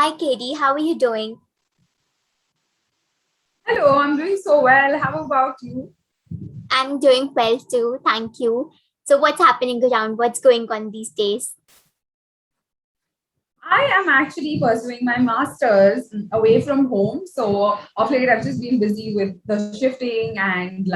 Hi, Katie. How are you doing? Hello, I'm doing so well. How about you? I'm doing well too. Thank you. So, what's happening around? What's going on these days? I am actually pursuing my master's away from home. So of late, I've just been busy with the shifting and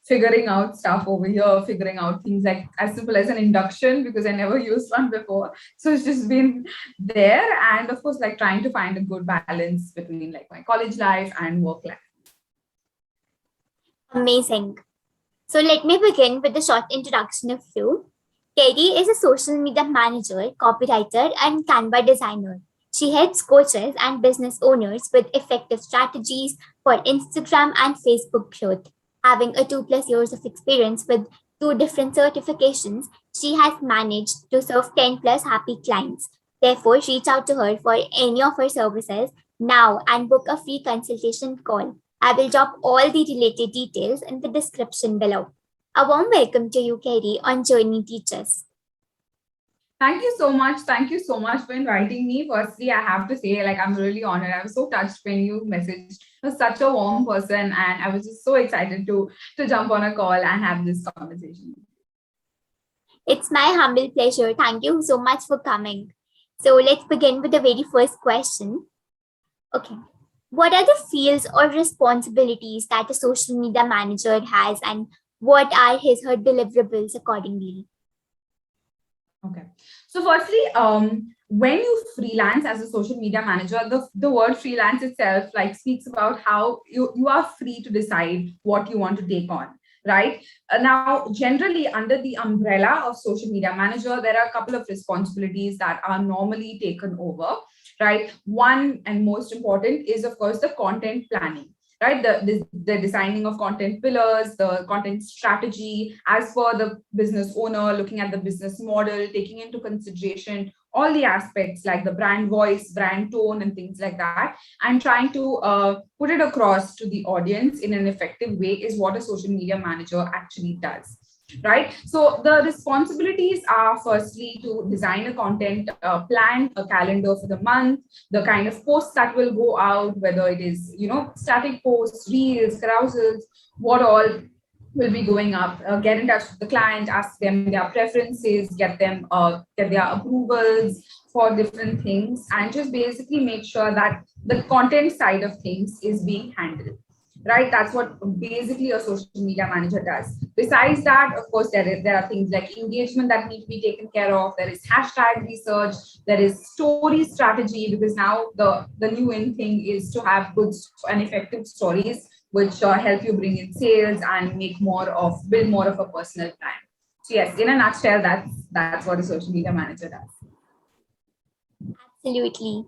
figuring out stuff over here, figuring out things like as simple as an induction because I never used one before. So it's just been there. And of course, like trying to find a good balance between like my college life and work life. Amazing. So, let me begin with a short introduction of you. Katie is a social media manager, copywriter, and Canva designer. She helps coaches and business owners with effective strategies for Instagram and Facebook growth. Having a 2+ years of experience with two different certifications, she has managed to serve 10 plus happy clients. Therefore, reach out to her for any of her services now and book a free consultation call. I will drop all the related details in the description below. A warm welcome to you, Katie, on Journeyteaches. Thank you so much. Thank you so much for inviting me. Firstly, I have to say, like, I'm really honored. I was so touched when you messaged. You're such a warm person, and I was just so excited to jump on a call and have this conversation. It's my humble pleasure. Thank you so much for coming. So let's begin with the very first question. Okay. What are the fields or responsibilities that a social media manager has, and what are his her deliverables accordingly? Okay. So, firstly, when you freelance as a social media manager, the word freelance itself like speaks about how you are free to decide what you want to take on, right? Now, generally, under the umbrella of social media manager, there are a couple of responsibilities that are normally taken over, right? One and most important is, of course, the content planning, right? The designing of content pillars, the content strategy as for the business owner, looking at the business model, taking into consideration all the aspects like the brand voice, brand tone, and things like that, and trying to put it across to the audience in an effective way is what a social media manager actually does, right? So the responsibilities are firstly to design a content plan, a calendar for the month, the kind of posts that will go out, whether it is static posts, reels, carousels, what all will be going up. Get in touch with the client, ask them their preferences, get their approvals for different things, and just basically make sure that the content side of things is being handled, right? That's what basically a social media manager does. Besides that, of course, there are things like engagement that need to be taken care of. There is hashtag research, there is story strategy, because now the new in thing is to have good and effective stories which help you bring in sales and build more of a personal brand. So yes, in a nutshell, that's what a social media manager does. Absolutely.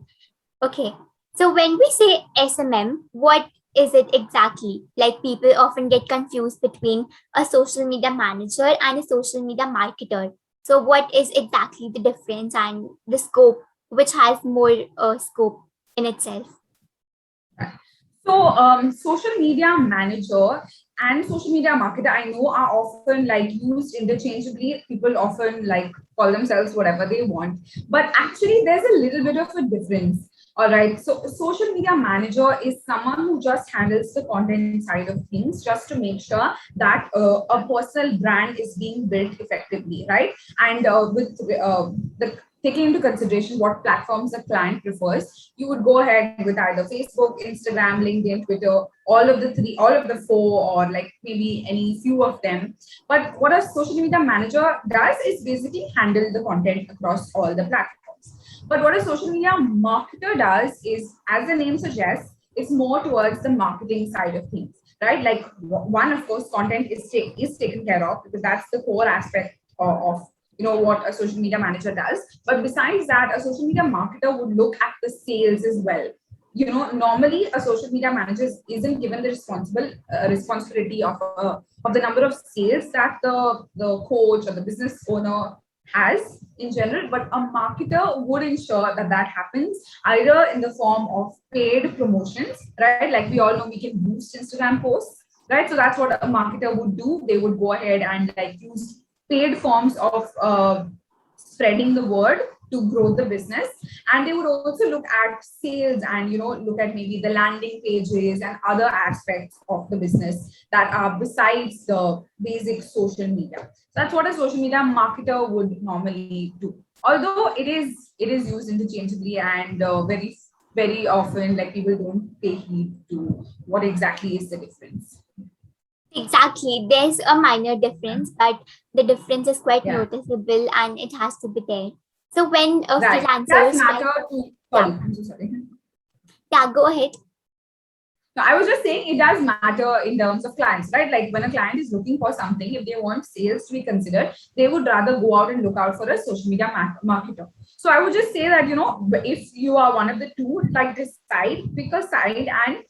Okay. So when we say SMM, what is it exactly? Like people often get confused between a social media manager and a social media marketer. So what is exactly the difference and the scope, which has more scope in itself? So, social media manager and social media marketer, I know, are often like used interchangeably. People often like call themselves whatever they want, but actually, there's a little bit of a difference. All right. So, a social media manager is someone who just handles the content side of things, just to make sure that a personal brand is being built effectively, right? And with the taking into consideration what platforms the client prefers, you would go ahead with either Facebook, Instagram, LinkedIn, Twitter, all of the three, all of the four, or like maybe any few of them. But what a social media manager does is basically handle the content across all the platforms. But what a social media marketer does is, as the name suggests, it's more towards the marketing side of things, right? Like one, of course, content is taken care of because that's the core aspect of what a social media manager does. But besides that, a social media marketer would look at the sales as well. Normally a social media manager isn't given the responsibility of the number of sales that the coach or the business owner has in general, but a marketer would ensure that that happens either in the form of paid promotions, right? Like we all know, we can boost Instagram posts, right? So that's what a marketer would do. They would go ahead and like use paid forms of spreading the word to grow the business. And they would also look at sales and look at maybe the landing pages and other aspects of the business that are besides the basic social media. So that's what a social media marketer would normally do, although it is used interchangeably, and very often, like, people don't pay heed to what exactly is the difference. Exactly. There's a minor difference, but the difference is quite Yeah. noticeable and it has to be there. So when Right. It freelancers does matter to, sorry, yeah, I'm so sorry. yeah, go ahead. No, I was just saying it does matter in terms of clients, right? Like when a client is looking for something, if they want sales to be considered, they would rather go out and look out for a social media marketer. So I would just say that, if you are one of the two, like, decide, pick a side, and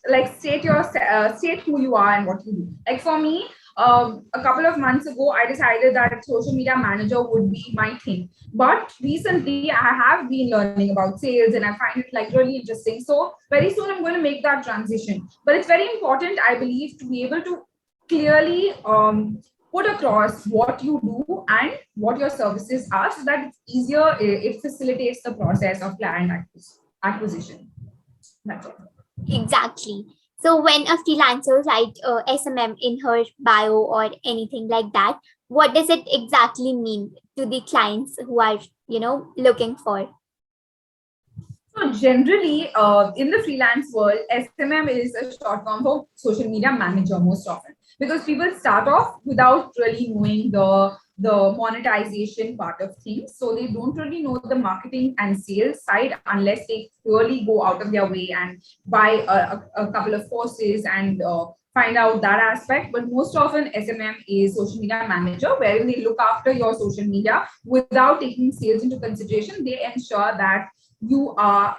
like state who you are and what you do. Like for me, a couple of months ago, I decided that social media manager would be my thing. But recently, I have been learning about sales, and I find it like really interesting. So very soon, I'm going to make that transition. But it's very important, I believe, to be able to clearly put across what you do and what your services are, so that it's easier. It facilitates the process of client acquisition. That's all. Exactly. So when a freelancer writes SMM in her bio or anything like that, what does it exactly mean to the clients who are, looking for? So generally, in the freelance world, SMM is a short form for social media manager most often, because people start off without really knowing the monetization part of things. So they don't really know the marketing and sales side unless they really go out of their way and buy a couple of courses and find out that aspect. But most often, SMM is social media manager, wherein they look after your social media without taking sales into consideration. They ensure that you are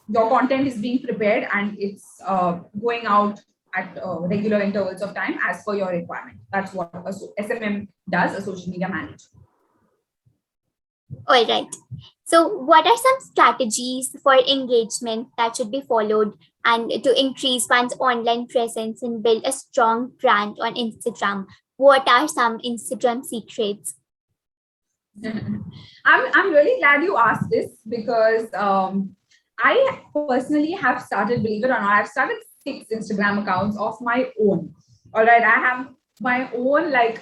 your content is being prepared and it's going out at regular intervals of time as per your requirement. That's what a SMM does, a social media manager. All right. So what are some strategies for engagement that should be followed and to increase one's online presence and build a strong brand on Instagram? What are some Instagram secrets? I'm really glad you asked this, because I personally have started, believe it or not, I've started 6 Instagram accounts of my own. All right, I have my own, like,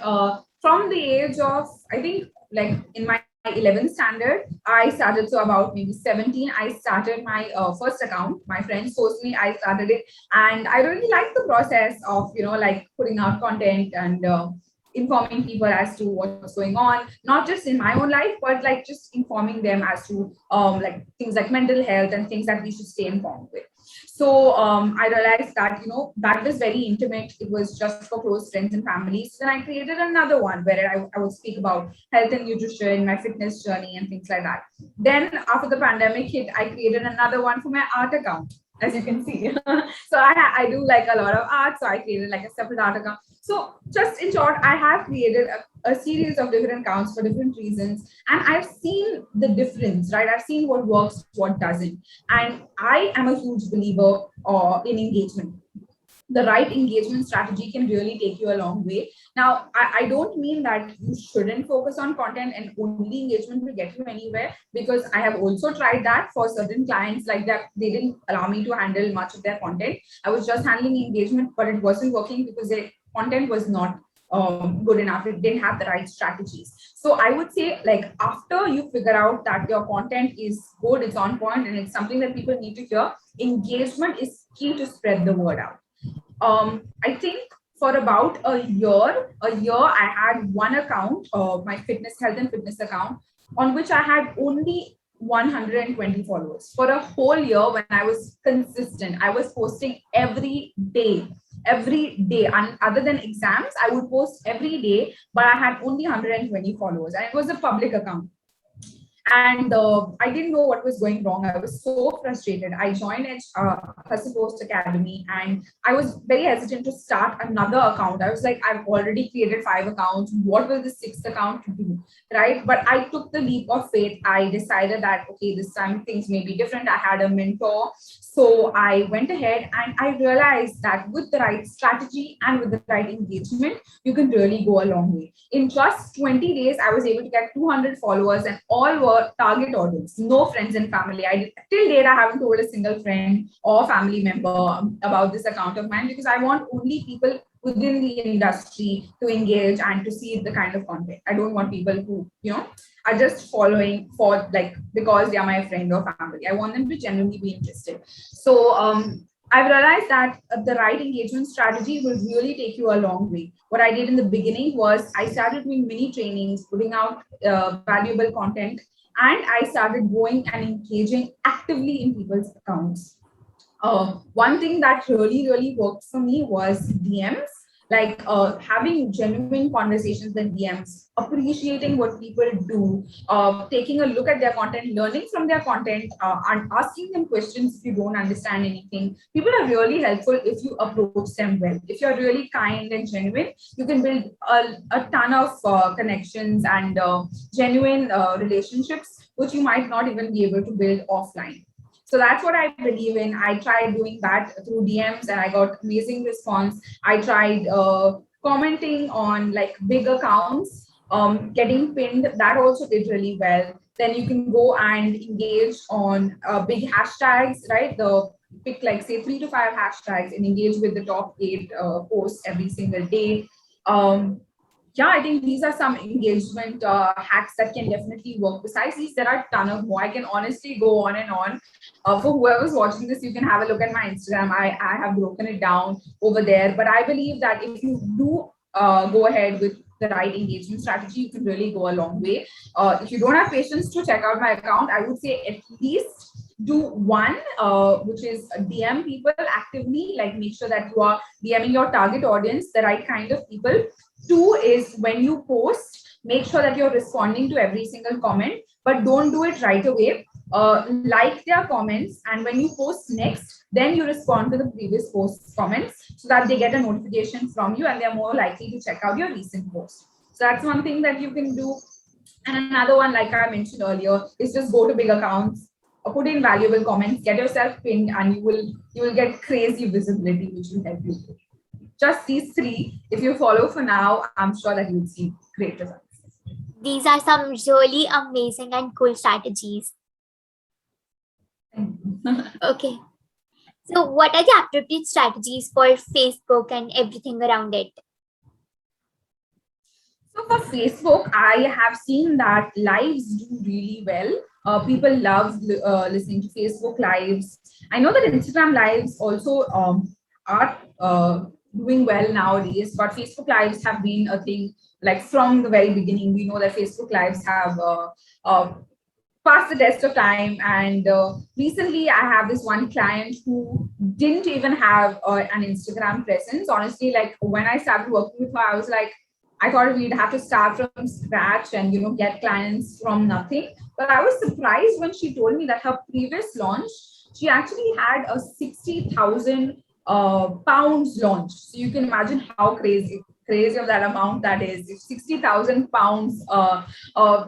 from the age of, I think, like in my 11th standard, I started. So about maybe 17, I started my first account. My friends forced me, I started it, and I really like the process of like putting out content and informing people as to what's going on, not just in my own life, but like just informing them as to like things like mental health and things that we should stay informed with. So I realized that that was very intimate. It was just for close friends and families. So then I created another one where I would speak about health and nutrition, my fitness journey, and things like that. Then after the pandemic hit, I created another one for my art account, as you can see. So I do like a lot of art, so I created like a separate art account. So just in short, I have created a series of different accounts for different reasons, and I've seen the difference, right? I've seen what works, what doesn't, and I am a huge believer in engagement. The right engagement strategy can really take you a long way. Now, I don't mean that you shouldn't focus on content and only engagement will get you anywhere, because I have also tried that for certain clients like that. They didn't allow me to handle much of their content. I was just handling engagement, but it wasn't working because their content was not good enough. It didn't have the right strategies. So I would say, like, after you figure out that your content is good, it's on point, and it's something that people need to hear, engagement is key to spread the word out. I think for about a year, I had one account, my fitness, health and fitness account, on which I had only 120 followers. For a whole year, when I was consistent, I was posting every day. And other than exams, I would post every day, but I had only 120 followers, and it was a public account. And I didn't know what was going wrong. I was so frustrated. I joined Hustle Post Academy, and I was very hesitant to start another account. I was like, I've already created 5 accounts. What will the 6th account do? Right? But I took the leap of faith. I decided that, okay, this time things may be different. I had a mentor. So I went ahead and I realized that with the right strategy and with the right engagement, you can really go a long way. In just 20 days, I was able to get 200 followers, and all were her target audience, no friends and family. Till date, I haven't told a single friend or family member about this account of mine, because I want only people within the industry to engage and to see the kind of content. I don't want people who, are just following for like because they are my friend or family. I want them to genuinely be interested. So I've realized that the right engagement strategy will really take you a long way. What I did in the beginning was I started doing mini trainings, putting out valuable content, and I started going and engaging actively in people's accounts. One thing that really worked for me was DMs, like having genuine conversations in DMs, appreciating what people do, taking a look at their content, learning from their content, and asking them questions if you don't understand anything. People are really helpful if you approach them well. If you're really kind and genuine, you can build a ton of connections and genuine relationships, which you might not even be able to build offline. So that's what I believe in. I tried doing that through DMs and I got amazing response. I tried commenting on like big accounts, getting pinned. That also did really well. Then you can go and engage on big hashtags, right? Pick like say 3 to 5 hashtags and engage with the top 8 posts every single day. Yeah, I think these are some engagement hacks that can definitely work. Besides these, there are a ton of more. I can honestly go on and on. For whoever's watching this, you can have a look at my Instagram. I have broken it down over there. But I believe that if you do go ahead with the right engagement strategy, you can really go a long way. If you don't have patience to check out my account, I would say at least do one, which is DM people actively, like make sure that you are DMing your target audience, the right kind of people. 2 is when you post, make sure that you're responding to every single comment, but don't do it right away. Like their comments, and when you post next, then you respond to the previous post's comments so that they get a notification from you and they're more likely to check out your recent post. So that's one thing that you can do. And another one, like I mentioned earlier, is just go to big accounts, put in valuable comments, get yourself pinned, and you will get crazy visibility, which will help you. Just these 3, if you follow for now, I'm sure that you'll see great results. These are some really amazing and cool strategies. Okay. So what are the appropriate strategies for Facebook and everything around it? So for Facebook, I have seen that lives do really well. People love listening to Facebook lives. I know that Instagram lives also are doing well nowadays, but Facebook lives have been a thing like from the very beginning. We know that Facebook lives have passed the test of time. And recently, I have this one client who didn't even have an Instagram presence. Honestly, like when I started working with her, I was like, I thought we'd have to start from scratch and get clients from nothing. But I was surprised when she told me that her previous launch, she actually had a 60,000 pounds launch. So you can imagine how crazy of that amount that is. If 60,000 pounds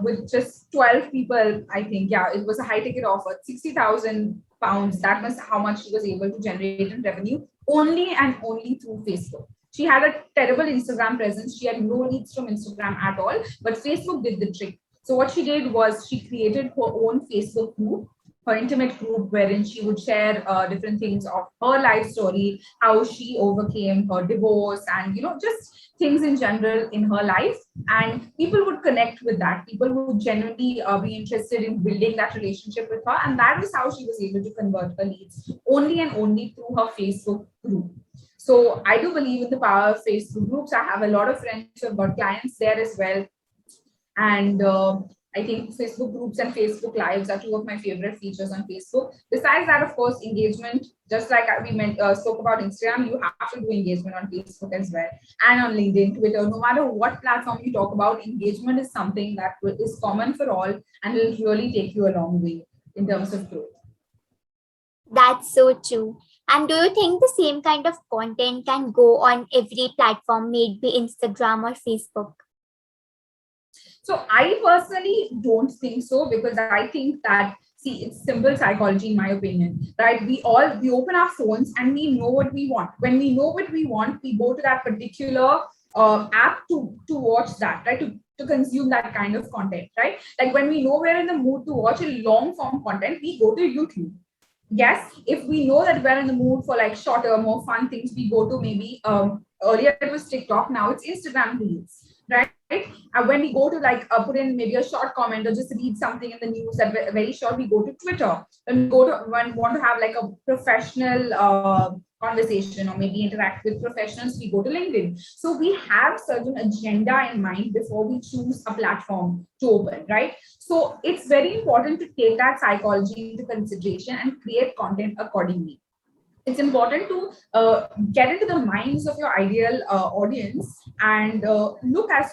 with just 12 people, I think, yeah, it was a high ticket offer. 60,000 pounds, that was how much she was able to generate in revenue only and only through Facebook. She had a terrible Instagram presence. She had no leads from Instagram at all, but Facebook did the trick. So what she did was she created her own Facebook group, her intimate group, wherein she would share different things of her life story, how she overcame her divorce, and just things in general in her life. And people would connect with that. People would genuinely be interested in building that relationship with her, and that was how she was able to convert her leads only and only through her Facebook group. So I do believe in the power of Facebook groups. I have a lot of friends who have got clients there as well. And I think Facebook groups and Facebook lives are 2 of my favorite features on Facebook. Besides that, of course, engagement, just like we spoke about Instagram, you have to do engagement on Facebook as well, and on LinkedIn, Twitter. No matter what platform you talk about, engagement is something that is common for all and will really take you a long way in terms of growth. That's so true. And do you think the same kind of content can go on every platform, maybe Instagram or Facebook? So I personally don't think so, because I think that, see, it's simple psychology in my opinion, right? We open our phones and we know what we want. When we know what we want, we go to that particular apt to watch that, right? To consume that kind of content, right? Like when we know we're in the mood to watch a long form content, we go to YouTube. Yes, if we know that we're in the mood for like shorter, more fun things, we go to maybe earlier it was TikTok, now it's Instagram Reels, right? And when we go to like put in maybe a short comment or just read something in the news that very short, we go to Twitter. When we want to have like a professional conversation or maybe interact with professionals, we go to LinkedIn. So we have certain agenda in mind before we choose a platform to open, right? So it's very important to take that psychology into consideration and create content accordingly. It's important to get into the minds of your ideal audience and look at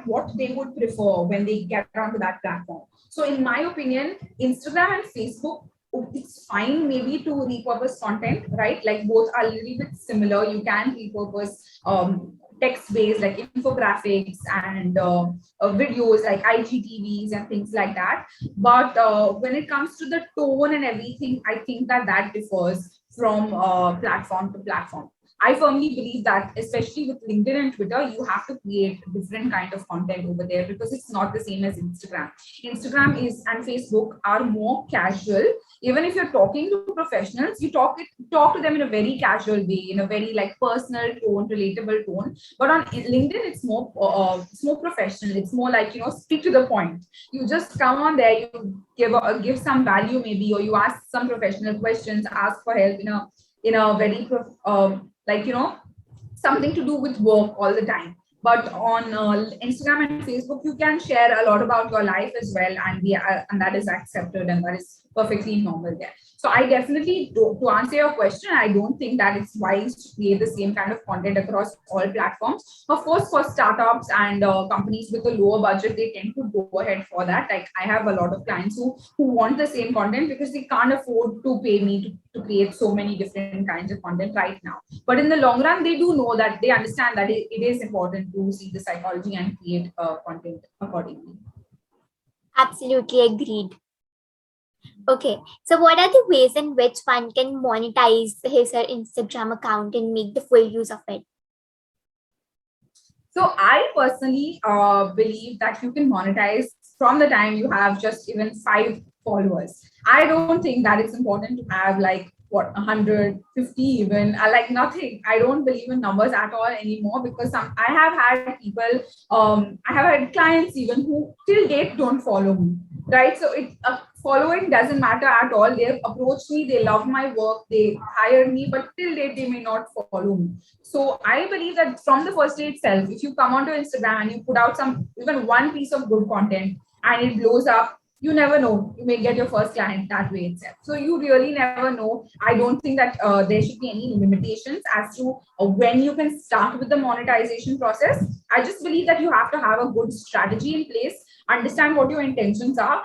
what they would prefer when they get onto that platform. So in my opinion, Instagram and Facebook, it's fine maybe to repurpose content, right? Like both are a little bit similar. You can repurpose text based like infographics and videos like IGTVs and things like that. But when it comes to the tone and everything, I think that differs from platform to platform. I firmly believe that, especially with LinkedIn and Twitter, you have to create different kind of content over there because it's not the same as Instagram. Instagram is and Facebook are more casual. Even if you're talking to professionals, you talk to them in a very casual way, in a very like personal tone, relatable tone. But on LinkedIn, it's more professional. It's more like, speak to the point. You just come on there, you give some value maybe, or you ask some professional questions, ask for help in a very something to do with work all the time. But on Instagram and Facebook, you can share a lot about your life as well, and that is accepted and that is perfectly normal there. So I definitely do, to answer your question, I don't think that it's wise to create the same kind of content across all platforms. Of course, for startups and companies with a lower budget, they tend to go ahead for that. Like I have a lot of clients who want the same content because they can't afford to pay me to create so many different kinds of content right now. But in the long run, they do know that they understand that it is important to see the psychology and create content accordingly. Absolutely agreed. Okay, so what are the ways in which one can monetize his or Instagram account and make the full use of it? So I personally believe that you can monetize from the time you have just even 5 followers. I don't think that it's important to have like 150 even. I like nothing. I don't believe in numbers at all anymore because I have had people, I have had clients even who till date don't follow me, right? So following doesn't matter at all. They've approached me, they love my work, they hired me, but till date they may not follow me. So I believe that from the first day itself, if you come onto Instagram and you put out even one piece of good content and it blows up, you never know. You may get your first client that way itself. So you really never know. I don't think that there should be any limitations as to when you can start with the monetization process. I just believe that you have to have a good strategy in place, understand what your intentions are,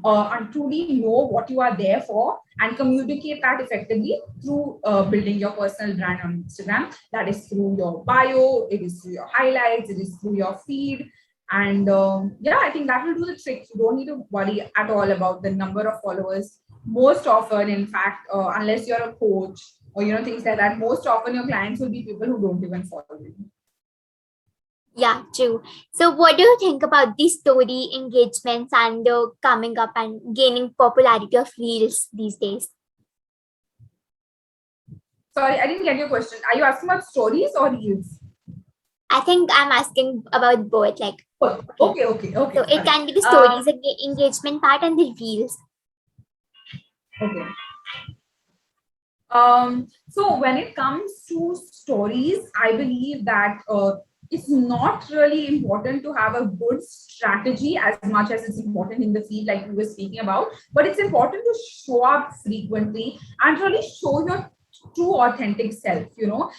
and truly know what you are there for, and communicate that effectively through building your personal brand on Instagram. That is through your bio, it is through your highlights, it is through your feed. And I think that will do the trick. You don't need to worry at all about the number of followers. Most often, in fact, unless you're a coach or things like that, most often your clients will be people who don't even follow you. Yeah, true. So what do you think about these story engagements and coming up and gaining popularity of Reels these days? Sorry, I didn't get your question. Are you asking about stories or Reels? I think I'm asking about both. Like, okay. So it can be the stories, engagement part, and the Reels. Okay. So when it comes to stories, I believe that it's not really important to have a good strategy as much as it's important in the field like we were speaking about, but it's important to show up frequently and really show your true authentic self,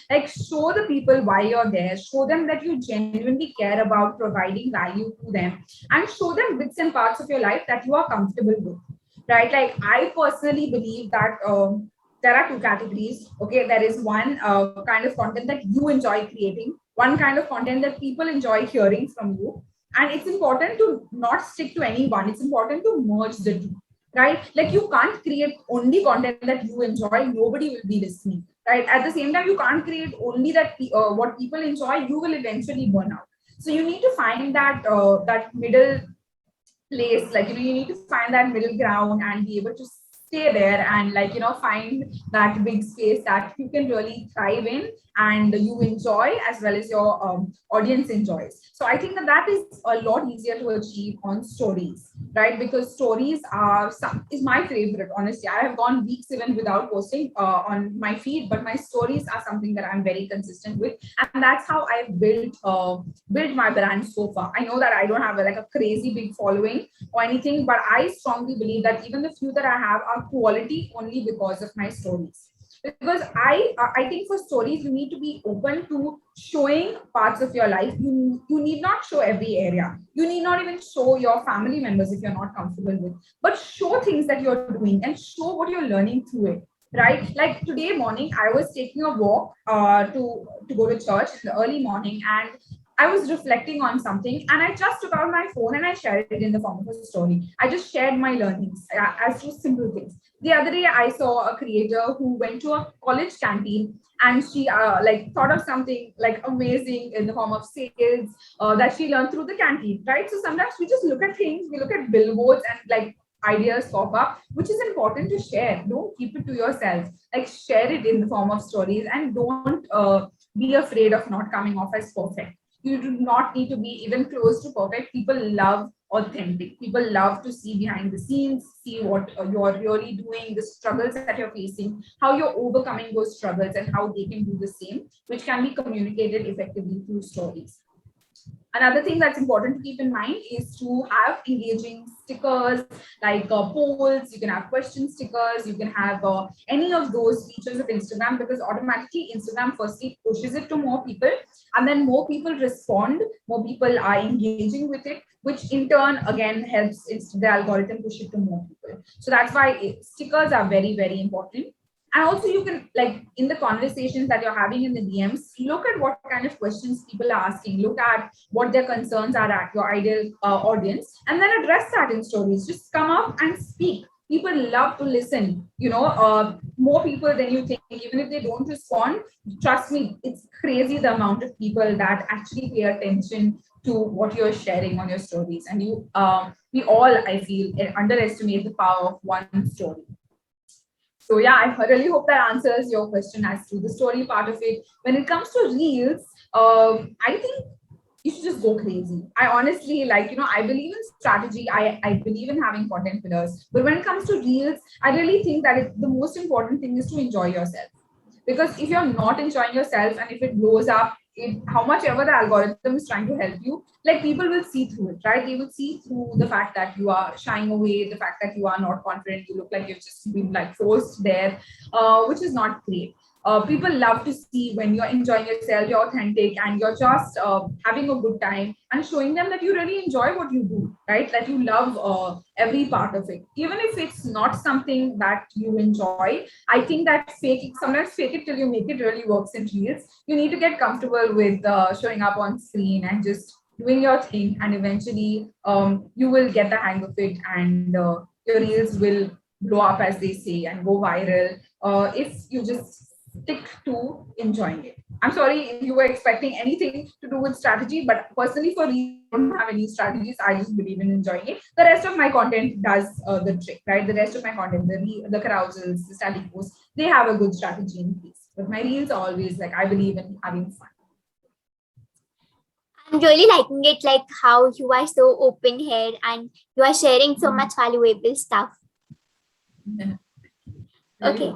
like show the people why you're there, show them that you genuinely care about providing value to them, and show them bits and parts of your life that you are comfortable with, right? Like I personally believe that there are 2 categories. Okay, there is one kind of content that you enjoy creating, one kind of content that people enjoy hearing from you, and it's important to not stick to any one. It's important to merge the two, right? Like you can't create only content that you enjoy, nobody will be listening, right? At the same time, you can't create only that what people enjoy. You will eventually burn out. So you need to find that middle place, like you need to find that middle ground and be able to stay there and find that big space that you can really thrive in and you enjoy as well as your audience enjoys. So I think that is a lot easier to achieve on stories, right? Because stories is my favorite. Honestly, I have gone weeks even without posting on my feed, but my stories are something that I'm very consistent with, and that's how I've built my brand so far. I know that I don't have a crazy big following or anything, but I strongly believe that even the few that I have are quality only because of my stories. Because I think for stories you need to be open to showing parts of your life. You need not show every area. You need not even show your family members if you're not comfortable with, but show things that you're doing and show what you're learning through it. Right, like today morning, I was taking a walk to go to church in the early morning, and I was reflecting on something, and I just took out my phone and I shared it in the form of a story. I just shared my learnings as to simple things. The other day, I saw a creator who went to a college canteen and she thought of something like amazing in the form of sales that she learned through the canteen. Right. So sometimes we just look at things, we look at billboards and ideas pop up, which is important to share. Don't keep it to yourself. Like share it in the form of stories, and don't be afraid of not coming off as perfect. You do not need to be even close to perfect. People love authentic. People love to see behind the scenes, see what you're really doing, the struggles that you're facing, how you're overcoming those struggles, and how they can do the same, which can be communicated effectively through stories. Another thing that's important to keep in mind is to have engaging stickers like polls. You can have question stickers. You can have any of those features of Instagram, because automatically Instagram firstly pushes it to more people, and then more people respond, more people are engaging with it, which in turn again helps the algorithm push it to more people. So that's why stickers are very, very important. And also you can, like, in the conversations that you're having in the DMs, look at what kind of questions people are asking, look at what their concerns are at your ideal audience, and then address that in stories. Just come up and speak. People love to listen, more people than you think. Even if they don't respond, trust me, it's crazy the amount of people that actually pay attention to what you're sharing on your stories. And we all, I feel, underestimate the power of one story. So yeah, I really hope that answers your question as to the story part of it. When it comes to reels, I think you should just go crazy. I honestly, I believe in strategy. I believe in having content pillars. But when it comes to reels, I really think that the most important thing is to enjoy yourself. Because if you're not enjoying yourself and if it blows up, how much ever the algorithm is trying to help you, like, people will see through it, right? They will see through the fact that you are shying away, the fact that you are not confident, you look like you've just been forced there, which is not great. People love to see when you're enjoying yourself, you're authentic, and you're just having a good time, and showing them that you really enjoy what you do, right? That you love every part of it. Even if it's not something that you enjoy, I think that sometimes fake it till you make it really works in reels. You need to get comfortable with showing up on screen and just doing your thing, and eventually you will get the hang of it, and your reels will blow up, as they say, and go viral if you just stick to enjoying it. I'm sorry if you were expecting anything to do with strategy, but personally for me, I don't have any strategies. I just believe in enjoying it. The rest of my content does the trick, right? The rest of my content, the carousels, the static posts, they have a good strategy in place. But my reels are always I believe in having fun. I'm really liking it, like how you are so open here and you are sharing so much valuable stuff. Okay.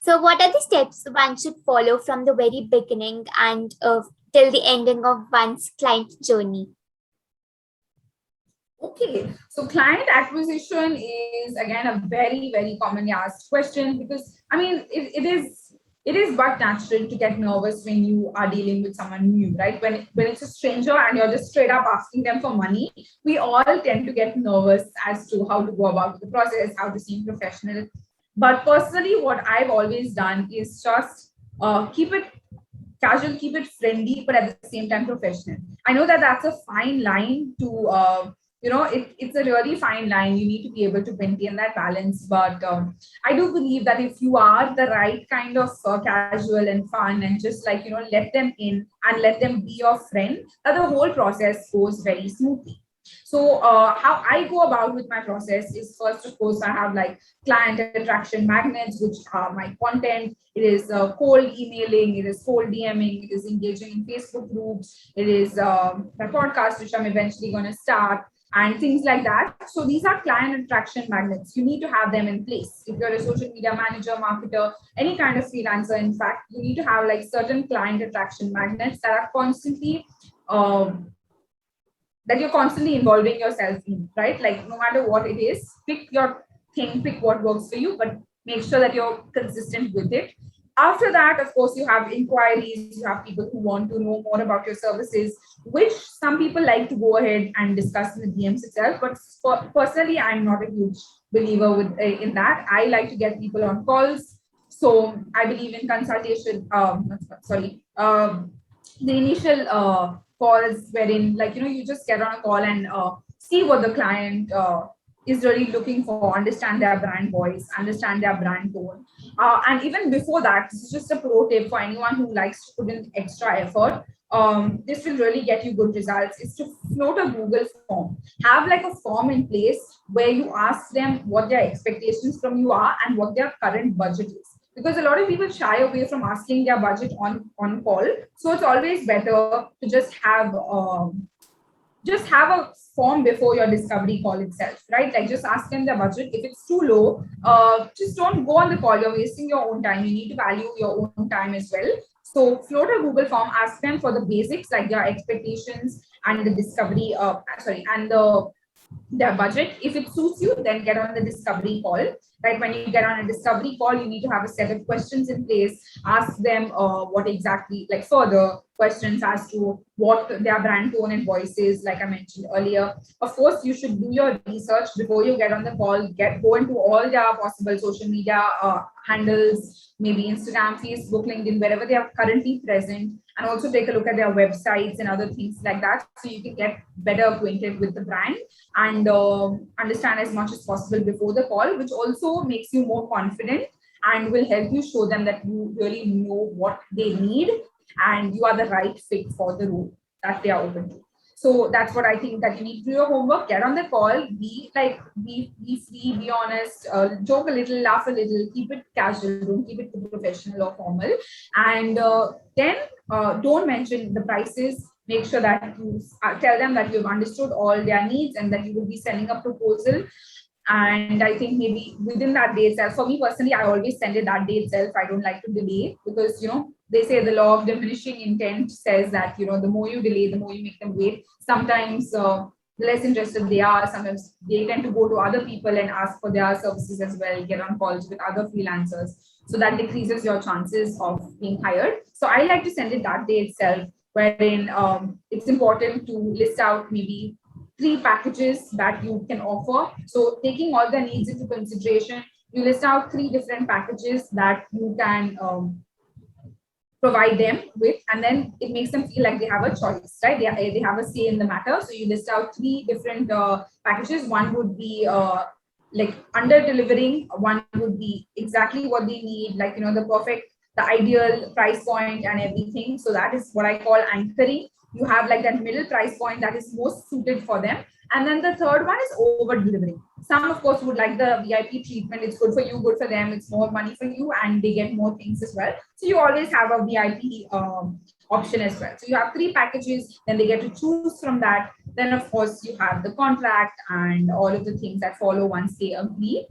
So what are the steps one should follow from the very beginning and till the ending of one's client journey? Okay, so client acquisition is again a very, very commonly asked question, because I mean it is but natural to get nervous when you are dealing with someone new, right? When it's a stranger and you're just straight up asking them for money, we all tend to get nervous as to how to go about the process, how to seem professional. But personally, what I've always done is just keep it casual, keep it friendly, but at the same time professional. I know that that's a fine line it's a really fine line. You need to be able to maintain that balance. But I do believe that if you are the right kind of casual and fun and just like, let them in and let them be your friend, that the whole process goes very smoothly. So how I go about with my process is, first, of course, I have like client attraction magnets, which are my content. It is cold emailing, it is cold DMing, it is engaging in Facebook groups, it is my podcast, which I'm eventually going to start, and things like that. So these are client attraction magnets. You need to have them in place. If you're a social media manager, marketer, any kind of freelancer, in fact, you need to have like certain client attraction magnets that are constantly um, that you're constantly involving yourself in, right? Like no matter what it is, pick your thing, pick what works for you, but make sure that you're consistent with it. After that, of course, you have inquiries, you have people who want to know more about your services, which some people like to go ahead and discuss in the DMs itself. But personally, I'm not a huge believer in that. I like to get people on calls. So I believe in consultation. The initial calls wherein, like, you just get on a call and see what the client is really looking for, understand their brand voice, understand their brand tone. And even before that, this is just a pro tip for anyone who likes to put in extra effort. This will really get you good results, is to float a Google form. Have like a form in place where you ask them what their expectations from you are and what their current budget is, because a lot of people shy away from asking their budget on call. So it's always better to just have a form before your discovery call itself, right? Like just ask them their budget. If it's too low, just don't go on the call. You're wasting your own time. You need to value your own time as well. So float a Google form, ask them for the basics like their expectations and the discovery, and their budget. If it suits you, then get on the discovery call. Right, when you get on a discovery call, you need to have a set of questions in place. Ask them what exactly, like further questions as to what their brand tone and voice is, like I mentioned earlier. Of course, you should do your research before you get on the call. Go into all their possible social media handles, maybe Instagram, Facebook, LinkedIn, wherever they are currently present, and also take a look at their websites and other things like that, so you can get better acquainted with the brand and understand as much as possible before the call, which also makes you more confident and will help you show them that you really know what they need and you are the right fit for the role that they are open to. So that's what I think, that you need to do your homework, get on the call, be free, be honest, joke a little, laugh a little, keep it casual, don't keep it too professional or formal. And then don't mention the prices. Make sure that you tell them that you've understood all their needs and that you will be sending a proposal. And I think maybe within that day itself, for me personally, I always send it that day itself. I don't like to delay, because they say the law of diminishing intent says that the more you delay, the more you make them wait. Sometimes the less interested they are, sometimes they tend to go to other people and ask for their services as well, get on calls with other freelancers, so that decreases your chances of being hired. So I like to send it that day itself, wherein it's important to list out maybe 3 packages that you can offer. So taking all the needs into consideration, you list out 3 different packages that you can provide them with, and then it makes them feel like they have a choice, right? They have a say in the matter. So you list out 3 different packages. One would be like under delivering, one would be exactly what they need, like the ideal price point and everything. So that is what I call anchoring. You have like that middle price point that is most suited for them. And then the third one is over delivering. Some, of course, would like the VIP treatment. It's good for you, good for them. It's more money for you, and they get more things as well. So you always have a VIP option as well. So you have 3 packages, then they get to choose from that. Then, of course, you have the contract and all of the things that follow once they agree.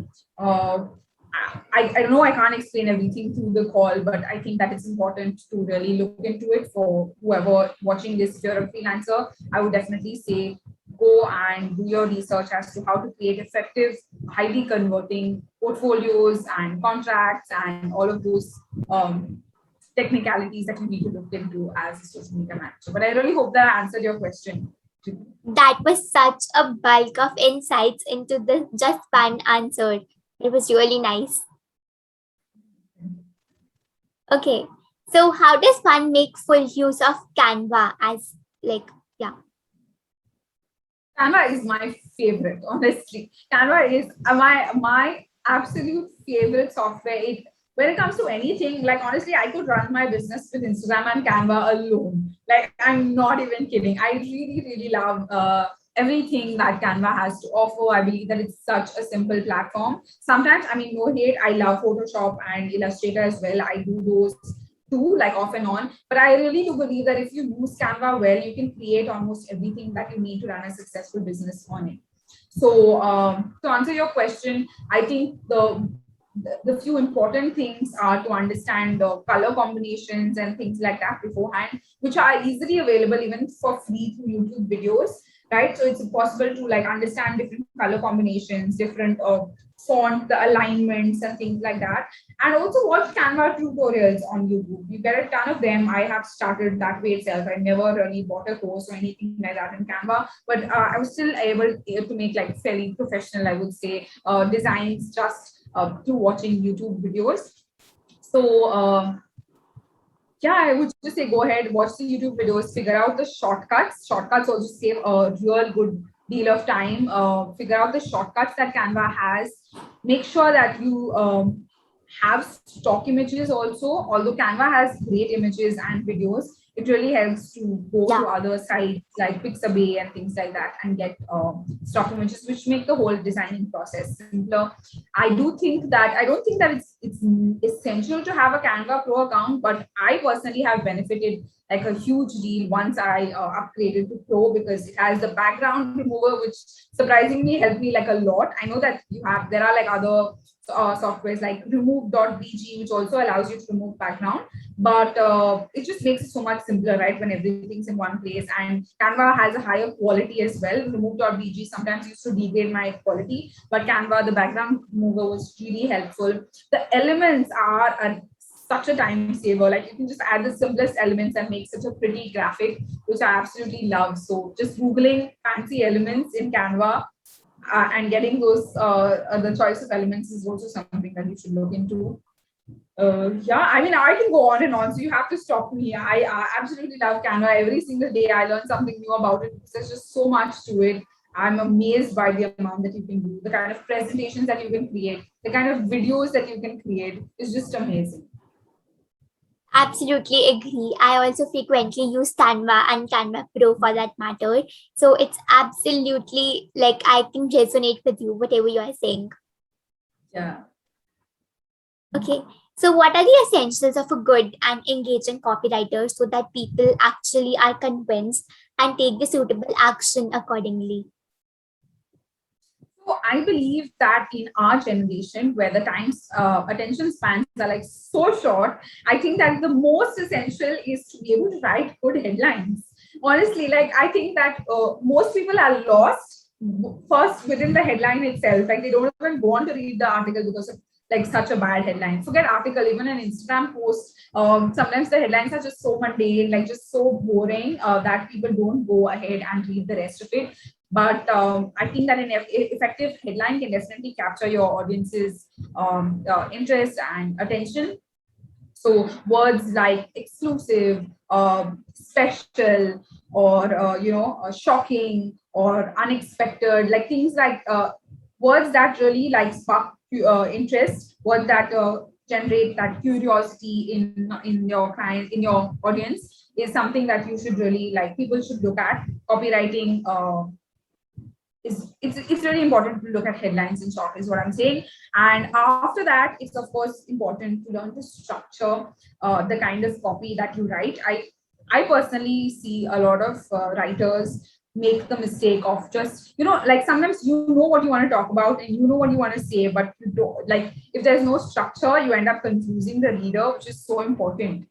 I know I can't explain everything through the call, but I think that it's important to really look into it for whoever watching this. If you're a freelancer, I would definitely say go and do your research as to how to create effective, highly converting portfolios and contracts and all of those technicalities that you need to look into as a social media manager. But I really hope that I answered your question. That was such a bulk of insights into the just fun answered. It was really nice. Okay, so how does one make full use of Canva as Canva is my favorite, honestly. Canva is my absolute favorite software. When it comes to anything, like honestly, I could run my business with Instagram and Canva alone. Like I'm not even kidding. I really, really love everything that Canva has to offer. I believe that it's such a simple platform. Sometimes, I mean, no hate, I love Photoshop and Illustrator as well. I do those too, like off and on. But I really do believe that if you use Canva well, you can create almost everything that you need to run a successful business on it. So to answer your question, I think the few important things are to understand the color combinations and things like that beforehand, which are easily available even for free through YouTube videos, right? So it's possible to like understand different color combinations, different font, the alignments and things like that. And also watch Canva tutorials on YouTube. You get a ton of them. I have started that way itself. I never really bought a course or anything like that in Canva, but I was still able to make like fairly professional, I would say, designs just through watching YouTube videos. So yeah, I would just say go ahead, watch the YouTube videos, figure out the shortcuts. Shortcuts also save a real good deal of time. Figure out the shortcuts that Canva has. Make sure that you have stock images also. Although Canva has great images and videos, it really helps to go to other sites like Pixabay and things like that and get stock images, which make the whole designing process simpler. I don't think that it's essential to have a Canva Pro account, but I personally have benefited like a huge deal once I upgraded to Pro, because it has the background remover, which surprisingly helped me like a lot. I know that there are like other softwares like remove.bg, which also allows you to remove background, but it just makes it so much simpler, right, when everything's in one place. And Canva has a higher quality as well. Remove.bg sometimes used to degrade my quality, but Canva, the background remover, was really helpful. The elements are such a time saver. Like you can just add the simplest elements and make such a pretty graphic, which I absolutely love. So just Googling fancy elements in Canva and getting those the choice of elements is also something that you should look into. Yeah, I mean, I can go on and on, so you have to stop me. I absolutely love Canva. Every single day I learn something new about it. There's just so much to it. I'm amazed by the amount that you can do, the kind of presentations that you can create, the kind of videos that you can create is just amazing. Absolutely agree. I also frequently use Canva and Canva Pro for that matter. So it's absolutely like I can resonate with you, whatever you are saying. Yeah. Okay. So what are the essentials of a good and engaging copywriter so that people actually are convinced and take the suitable action accordingly? So I believe that in our generation, where the times attention spans are like so short, I think that the most essential is to be able to write good headlines. Honestly, like I think that most people are lost first within the headline itself. Like they don't even want to read the article because of like such a bad headline. Forget article, even an Instagram post. Sometimes the headlines are just so mundane, like just so boring that people don't go ahead and read the rest of it. But I think that an effective headline can definitely capture your audience's interest and attention. So words like exclusive, special, or shocking or unexpected, like things like words that really like spark interest, words that generate that curiosity in your client, in your audience, is something that you should really like. People should look at copywriting. It's really important to look at headlines in short, is what I'm saying. And after that, it's of course important to learn to structure the kind of copy that you write. I personally see a lot of writers make the mistake of just, like sometimes you know what you want to talk about and you know what you want to say, but you don't, like if there's no structure, you end up confusing the reader, which is so important.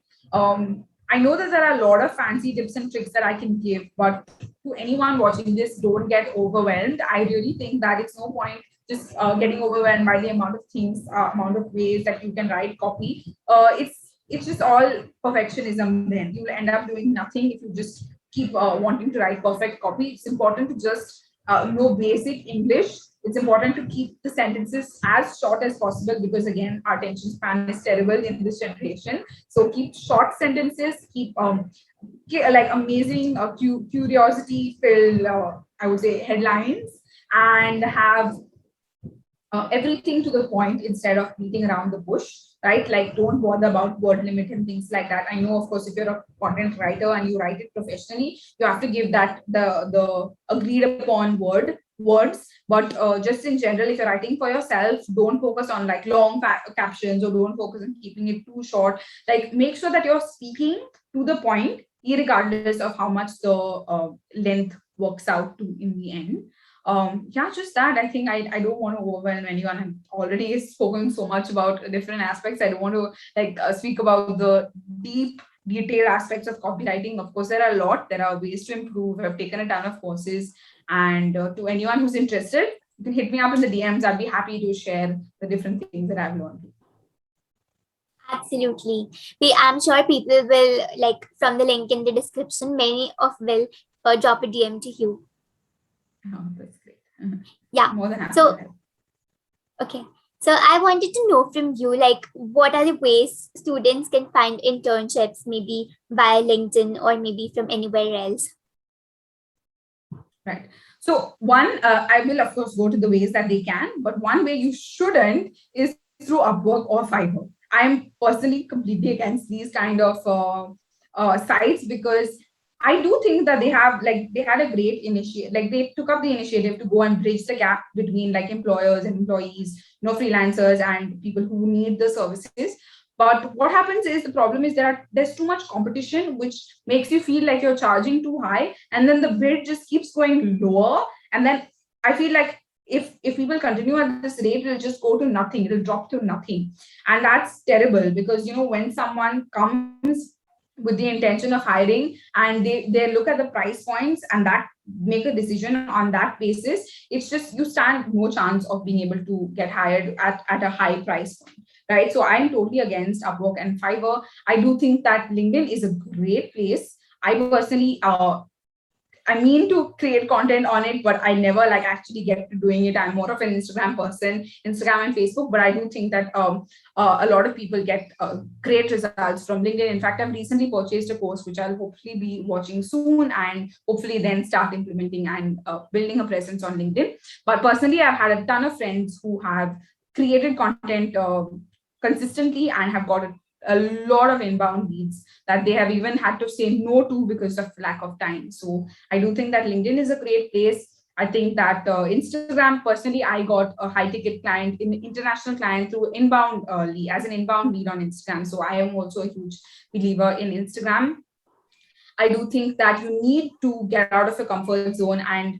I know that there are a lot of fancy tips and tricks that I can give, but to anyone watching this, don't get overwhelmed. I really think that it's no point just getting overwhelmed by the amount of things, amount of ways that you can write copy. It's just all perfectionism. Then you will end up doing nothing if you just keep wanting to write perfect copy. It's important to just know basic English. It's important to keep the sentences as short as possible, because again, our attention span is terrible in this generation. So keep short sentences, keep like amazing curiosity filled I would say, headlines, and have everything to the point instead of beating around the bush, right? Like, don't bother about word limit and things like that. I know, of course, if you're a content writer and you write it professionally, you have to give that the agreed upon words. But just in general, if you're writing for yourself, don't focus on like long captions, or don't focus on keeping it too short. Like, make sure that you're speaking to the point, regardless of how much the length works out to in the end. Yeah, just that. I think I don't want to overwhelm anyone. I've already spoken so much about different aspects. I don't want to like speak about the deep detailed aspects of copywriting. Of course, there are a lot. There are ways to improve. I've taken a ton of courses, and to anyone who's interested, you can hit me up in the DMs. I'd be happy to share the different things that I've learned. Absolutely. I'm sure people will, like, from the link in the description, many of will drop a DM to you. Oh, that's great. Yeah. More than happy. So, okay. So I wanted to know from you, like, what are the ways students can find internships, maybe via LinkedIn or maybe from anywhere else? Right. So one, I will of course go to the ways that they can, but one way you shouldn't is through Upwork or Fiverr. I'm personally completely against these kind of sites, because I do think that they had a great initiative, like they took up the initiative to go and bridge the gap between like employers and employees, freelancers and people who need the services. But what happens is, the problem is there's too much competition, which makes you feel like you're charging too high, and then the bid just keeps going lower. And then I feel like if people continue at this rate, it'll just go to nothing. It'll drop to nothing, and that's terrible, because when someone comes with the intention of hiring and they look at the price points and that make a decision on that basis, it's just you stand no chance of being able to get hired at a high price point, right? So I'm totally against Upwork and Fiverr. I do think that LinkedIn is a great place. I personally I mean to create content on it, but I never like actually get to doing it. I'm more of an Instagram person, Instagram and Facebook. But I do think that a lot of people get great results from LinkedIn. In fact, I've recently purchased a course which I'll hopefully be watching soon, and hopefully then start implementing and building a presence on LinkedIn. But personally, I've had a ton of friends who have created content consistently and have got a lot of inbound leads that they have even had to say no to because of lack of time. So I do think that LinkedIn is a great place. I think that Instagram, personally, I got a high ticket client, international client through inbound lead, as an inbound lead on Instagram. So I am also a huge believer in Instagram. I do think that you need to get out of your comfort zone and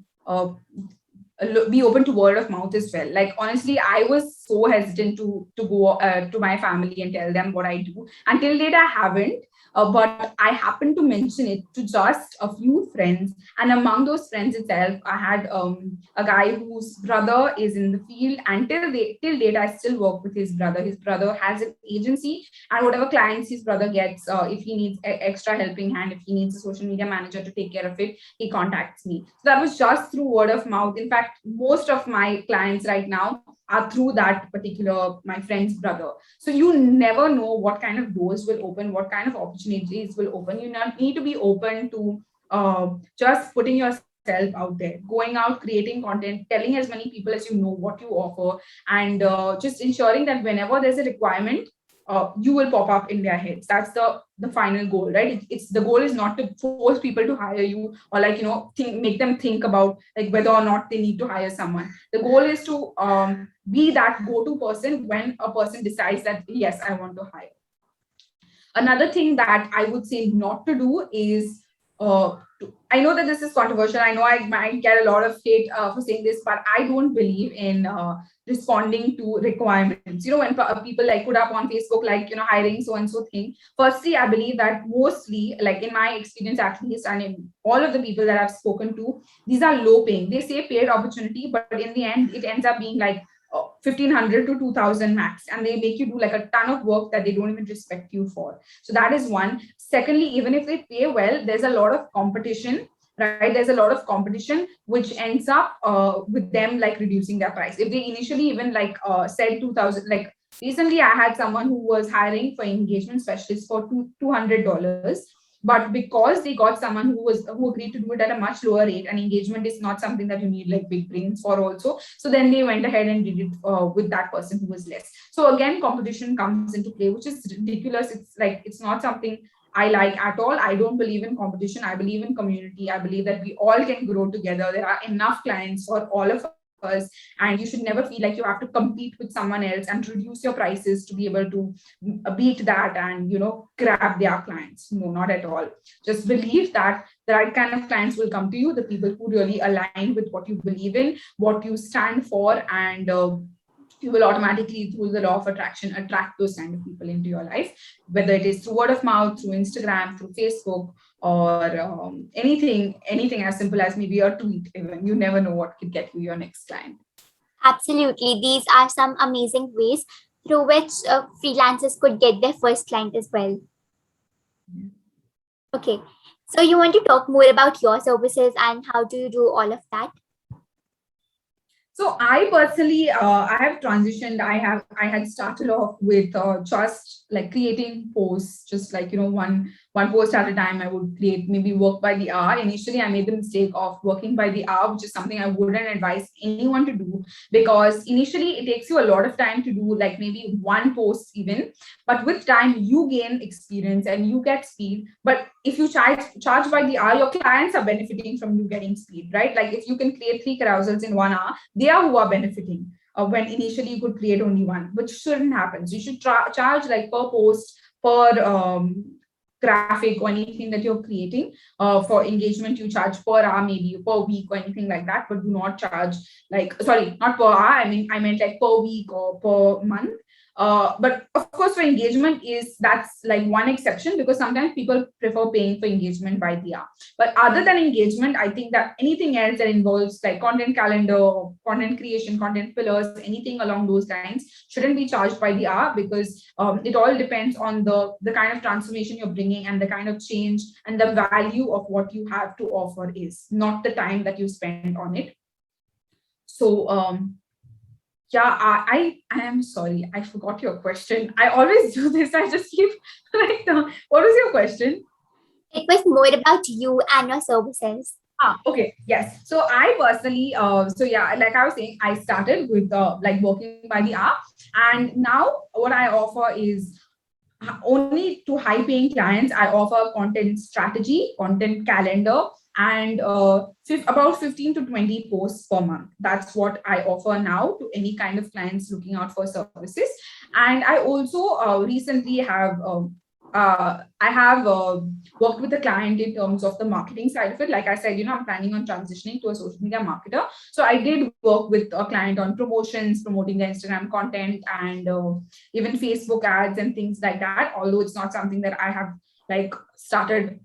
be open to word of mouth as well. Like, honestly, I was so hesitant to go to my family and tell them what I do. Until date, I haven't. But I happened to mention it to just a few friends. And among those friends itself, I had a guy whose brother is in the field. And till date, I still work with his brother. His brother has an agency, and whatever clients his brother gets, if he needs extra helping hand, if he needs a social media manager to take care of it, he contacts me. So that was just through word of mouth. In fact, most of my clients right now are through that particular my friend's brother. So you never know what kind of doors will open, what kind of opportunities will open. You need to be open to just putting yourself out there, going out, creating content, telling as many people as you know what you offer, and just ensuring that whenever there's a requirement, you will pop up in their heads. That's the final goal, right? It's the goal is not to force people to hire you, or like make them think about like whether or not they need to hire someone. The goal is to be that go-to person when a person decides that yes, I want to hire. Another thing that I would say not to do is I know that this is controversial. I know I might get a lot of hate for saying this, but I don't believe in responding to requirements. When people like put up on Facebook, like, hiring so and so thing. Firstly, I believe that mostly, like in my experience at least, and in all of the people that I've spoken to, these are low paying. They say paid opportunity, but in the end, it ends up being like 1,500 to 2,000 max, and they make you do like a ton of work that they don't even respect you for. So that is one. Secondly, even if they pay well, there's a lot of competition, right? There's a lot of competition, which ends up with them like reducing their price. If they initially even like said 2,000, like recently I had someone who was hiring for engagement specialist for $200. but because they got someone who agreed to do it at a much lower rate, and engagement is not something that you need like big brains for also, so then they went ahead and did it with that person who was less. So again, competition comes into play, which is ridiculous. It's like, it's not something I like at all. I don't believe in competition. I believe in community. I believe that we all can grow together. There are enough clients for all of us, and you should never feel like you have to compete with someone else and reduce your prices to be able to beat that and, grab their clients. No, not at all. Just believe that the right kind of clients will come to you, the people who really align with what you believe in, what you stand for, and you will automatically, through the law of attraction, attract those kind of people into your life, whether it is through word of mouth, through Instagram, through Facebook, or anything as simple as maybe a tweet. Even you never know what could get you your next client. Absolutely. These are some amazing ways through which freelancers could get their first client as well. Okay. So you want to talk more about your services and how do you do all of that? So I personally, I have transitioned. I had started off with just like creating posts, just like, one post at a time. I would create, maybe work by the hour. Initially, I made the mistake of working by the hour, which is something I wouldn't advise anyone to do, because initially it takes you a lot of time to do like maybe one post even. But with time, you gain experience and you get speed. But if you charge by the hour, your clients are benefiting from you getting speed, right? Like if you can create 3 carousels in 1 hour, they are who are benefiting. When initially you could create only one, which shouldn't happen. So you should charge like per post, per graphic, or anything that you're creating. For engagement, you charge per hour, maybe per week or anything like that, but do not charge like, sorry, not per hour. I meant like per week or per month. But of course, for engagement, that's like one exception, because sometimes people prefer paying for engagement by the hour. But other than engagement, I think that anything else that involves like content calendar, content creation, content pillars, anything along those lines shouldn't be charged by the hour, because it all depends on the kind of transformation you're bringing and the kind of change and the value of what you have to offer is, not the time that you spend on it. So yeah, I am sorry, I forgot your question. I always do this. I just keep like, what was your question? It was more about you and your services. Okay, yes. So I personally, so yeah, like I was saying, I started with like working by the hour, and now what I offer is only to high paying clients. I offer content strategy, content calendar, and about 15 to 20 posts per month. That's what I offer now to any kind of clients looking out for services. And I also recently have worked with a client in terms of the marketing side of it. Like I said, I'm planning on transitioning to a social media marketer. So I did work with a client on promotions, promoting the Instagram content, and even Facebook ads and things like that. Although it's not something that I have like started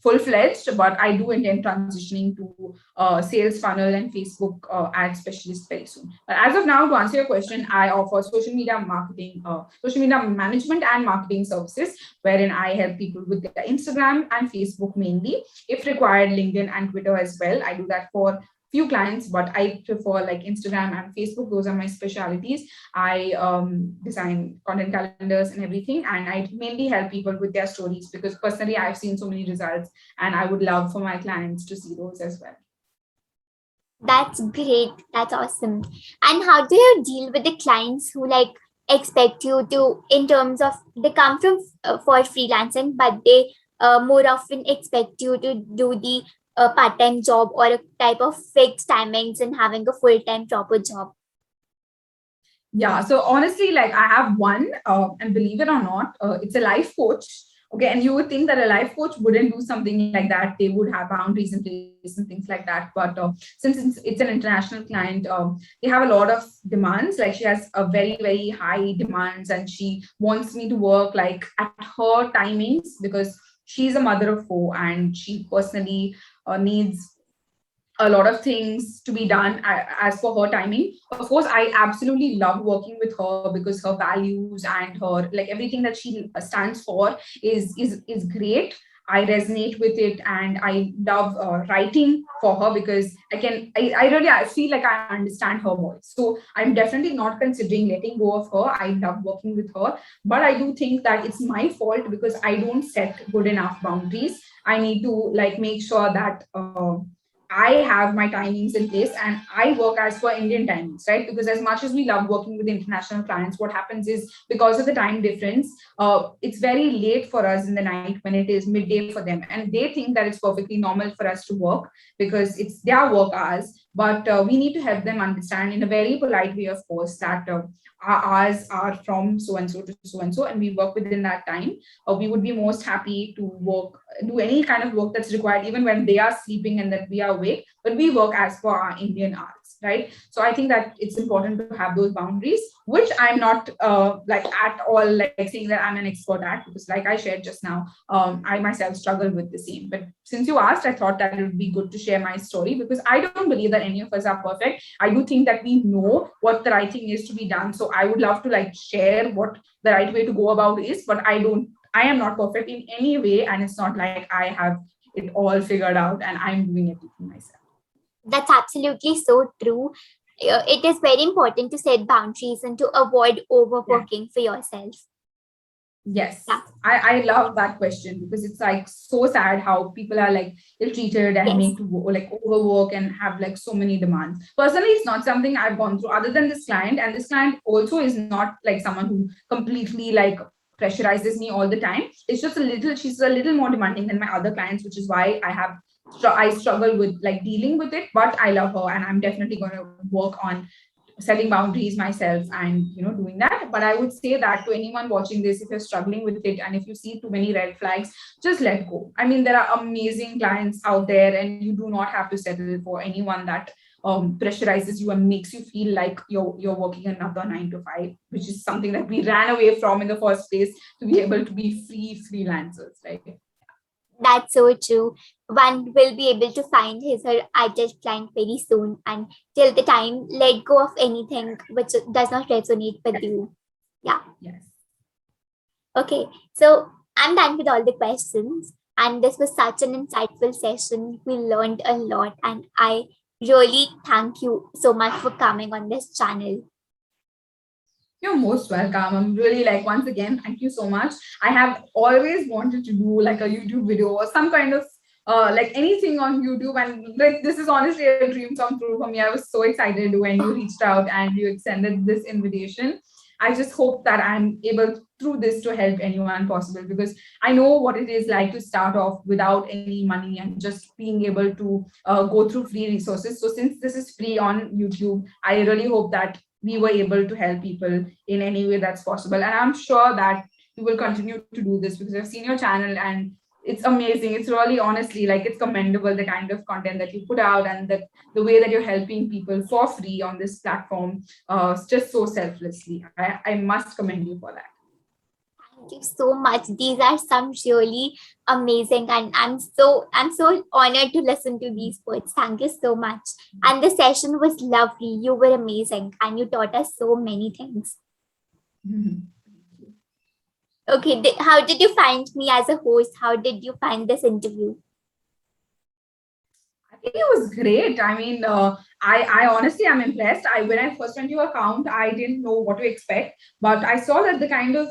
full-fledged, but I do intend transitioning to sales funnel and Facebook ad specialist very soon. But as of now, to answer your question, I offer social media marketing, social media management and marketing services, wherein I help people with their Instagram and Facebook mainly. If required, LinkedIn and Twitter as well. I do that for few clients, but I prefer like Instagram and Facebook. Those are my specialities. I design content calendars and everything, and I mainly help people with their stories, because personally I've seen so many results, and I would love for my clients to see those as well. That's great. That's awesome. And how do you deal with the clients who like expect you to, in terms of they come from for freelancing, but they more often expect you to do the part-time job or a type of fixed timings and having a full-time proper job? Yeah, so honestly, like I have one, and believe it or not, it's a life coach. Okay, and you would think that a life coach wouldn't do something like that. They would have boundaries in place and things like that. But since it's an international client, they have a lot of demands. Like she has a very, very high demands, and she wants me to work like at her timings, because she's a mother of 4, and she personally needs a lot of things to be done as for her timing. Of course, I absolutely love working with her, because her values and her like everything that she stands for is great. I resonate with it, and I love writing for her because I feel like I understand her voice. So I'm definitely not considering letting go of her. I love working with her, but I do think that it's my fault because I don't set good enough boundaries. I need to like make sure that I have my timings in place and I work as per Indian timings, right? Because as much as we love working with international clients, what happens is because of the time difference, it's very late for us in the night when it is midday for them. And they think that it's perfectly normal for us to work because it's their work hours. But we need to help them understand in a very polite way, of course, that our hours are from so and so to so and so, and we work within that time. We would be most happy to do any kind of work that's required, even when they are sleeping and that we are awake, but we work as per our Indian hours, right? So I think that it's important to have those boundaries, which I'm not like at all like saying that I'm an expert at, because like I shared just now, I myself struggle with the same. But since you asked, I thought that it would be good to share my story, because I don't believe that any of us are perfect. I do think that we know what the right thing is to be done. So I would love to like share what the right way to go about is, but I am not perfect in any way, and it's not like I have it all figured out and I'm doing everything myself. That's absolutely so true. It is very important to set boundaries and to avoid Yeah. overworking for yourself. Yes. Yeah. I love that question because it's like so sad how people are like ill-treated and Yes. make to like overwork and have like so many demands. Personally, it's not something I've gone through other than this client. And this client also is not like someone who completely like pressurizes me all the time. It's just she's a little more demanding than my other clients, which is why I struggle with like dealing with it, but I love her and I'm definitely going to work on setting boundaries myself and doing that. But I would say that to anyone watching this, if you're struggling with it and if you see too many red flags, just let go. I mean, there are amazing clients out there and you do not have to settle for anyone that pressurizes you and makes you feel like you're working another 9 to 5, which is something that we ran away from in the first place, to be able to be free freelancers, right? That's so true. One will be able to find his or ideal client very soon, and till the time, let go of anything which does not resonate with you. Yeah. Yes. Okay. So I'm done with all the questions, and this was such an insightful session. We learned a lot, and I really thank you so much for coming on this channel. You're most welcome. I'm really like, once again, thank you so much. I have always wanted to do like a YouTube video or some kind of like anything on YouTube. And like, this is honestly a dream come true for me. I was so excited when you reached out and you extended this invitation. I just hope that I'm able through this to help anyone possible, because I know what it is like to start off without any money and just being able to go through free resources. So since this is free on YouTube, I really hope that we were able to help people in any way that's possible. And I'm sure that you will continue to do this because I've seen your channel and it's amazing. It's really honestly like it's commendable, the kind of content that you put out and the way that you're helping people for free on this platform, just so selflessly. I must commend you for that. Thank you so much. These are some really amazing, and I'm so honored to listen to these words. Thank you so much. And the session was lovely. You were amazing, and you taught us so many things. Okay, how did you find me as a host? How did you find this interview? I think it was great. I mean, I honestly am impressed. When I first went to your account, I didn't know what to expect, but I saw that the kind of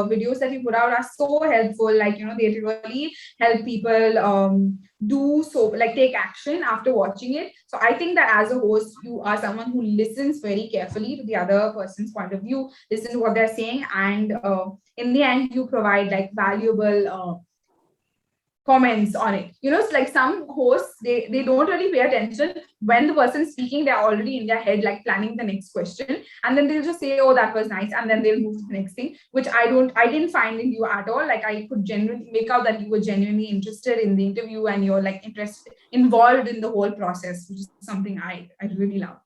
videos that you put out are so helpful. Like, they really help people do so, like take action after watching it. So I think that as a host, you are someone who listens very carefully to the other person's point of view, listen to what they're saying, and in the end, you provide like valuable comments on it. It's like some hosts, they don't really pay attention when the person's speaking. They're already in their head like planning the next question, and then they'll just say, oh, that was nice, and then they'll move to the next thing, which I didn't find in you at all. Like I could genuinely make out that you were genuinely interested in the interview and you're like involved in the whole process, which is something I really love.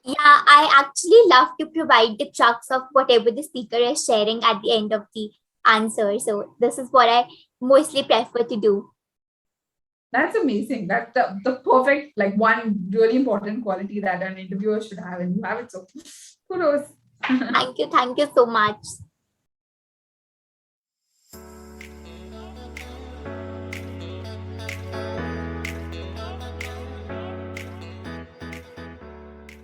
Yeah, I actually love to provide the chunks of whatever the speaker is sharing at the end of the answer. So this is what I mostly prefer to do. That's amazing. That's the perfect, like one really important quality that an interviewer should have, and you have it. So kudos. Thank you so much.